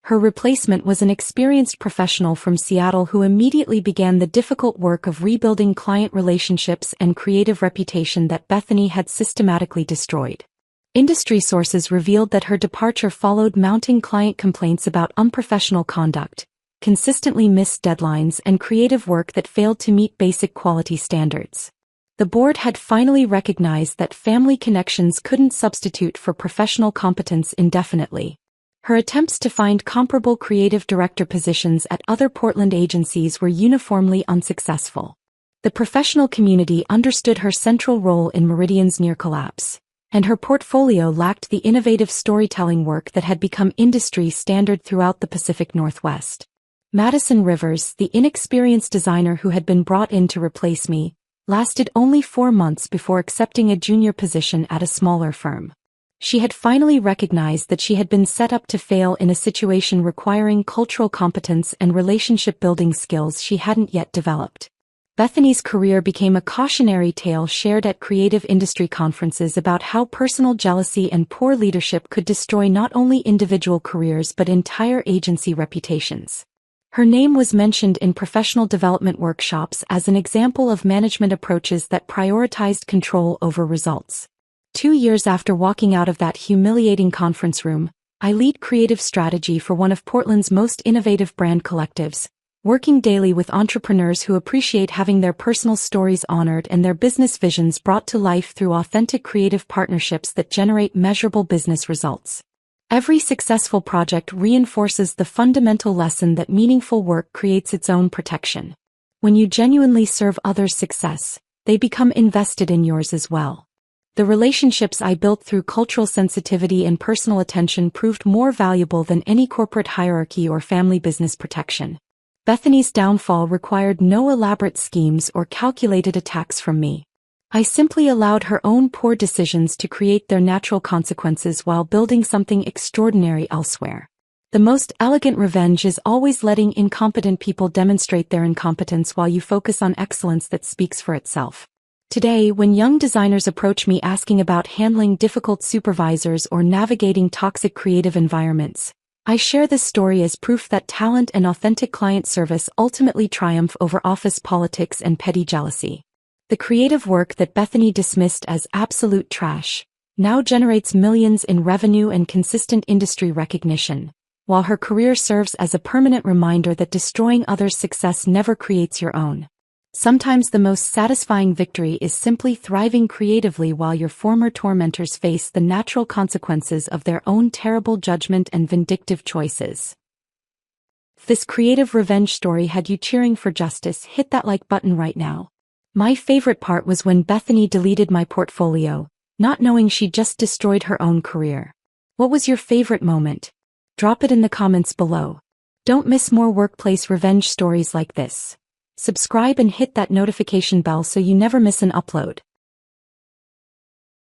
Her replacement was an experienced professional from Seattle who immediately began the difficult work of rebuilding client relationships and creative reputation that Bethany had systematically destroyed. Industry sources revealed that her departure followed mounting client complaints about unprofessional conduct, consistently missed deadlines, and creative work that failed to meet basic quality standards. The board had finally recognized that family connections couldn't substitute for professional competence indefinitely. Her attempts to find comparable creative director positions at other Portland agencies were uniformly unsuccessful. The professional community understood her central role in Meridian's near collapse, and her portfolio lacked the innovative storytelling work that had become industry standard throughout the Pacific Northwest. Madison Rivers, the inexperienced designer who had been brought in to replace me, lasted only 4 months before accepting a junior position at a smaller firm. She had finally recognized that she had been set up to fail in a situation requiring cultural competence and relationship-building skills she hadn't yet developed. Bethany's career became a cautionary tale shared at creative industry conferences about how personal jealousy and poor leadership could destroy not only individual careers but entire agency reputations. Her name was mentioned in professional development workshops as an example of management approaches that prioritized control over results. 2 years after walking out of that humiliating conference room, I lead creative strategy for one of Portland's most innovative brand collectives, working daily with entrepreneurs who appreciate having their personal stories honored and their business visions brought to life through authentic creative partnerships that generate measurable business results. Every successful project reinforces the fundamental lesson that meaningful work creates its own protection. When you genuinely serve others' success, they become invested in yours as well. The relationships I built through cultural sensitivity and personal attention proved more valuable than any corporate hierarchy or family business protection. Bethany's downfall required no elaborate schemes or calculated attacks from me. I simply allowed her own poor decisions to create their natural consequences while building something extraordinary elsewhere. The most elegant revenge is always letting incompetent people demonstrate their incompetence while you focus on excellence that speaks for itself. Today, when young designers approach me asking about handling difficult supervisors or navigating toxic creative environments, I share this story as proof that talent and authentic client service ultimately triumph over office politics and petty jealousy. The creative work that Bethany dismissed as absolute trash now generates millions in revenue and consistent industry recognition, while her career serves as a permanent reminder that destroying others' success never creates your own. Sometimes the most satisfying victory is simply thriving creatively while your former tormentors face the natural consequences of their own terrible judgment and vindictive choices. If this creative revenge story had you cheering for justice, hit that like button right now. My favorite part was when Bethany deleted my portfolio, not knowing she just destroyed her own career. What was your favorite moment? Drop it in the comments below. Don't miss more workplace revenge stories like this. Subscribe and hit that notification bell so you never miss an upload.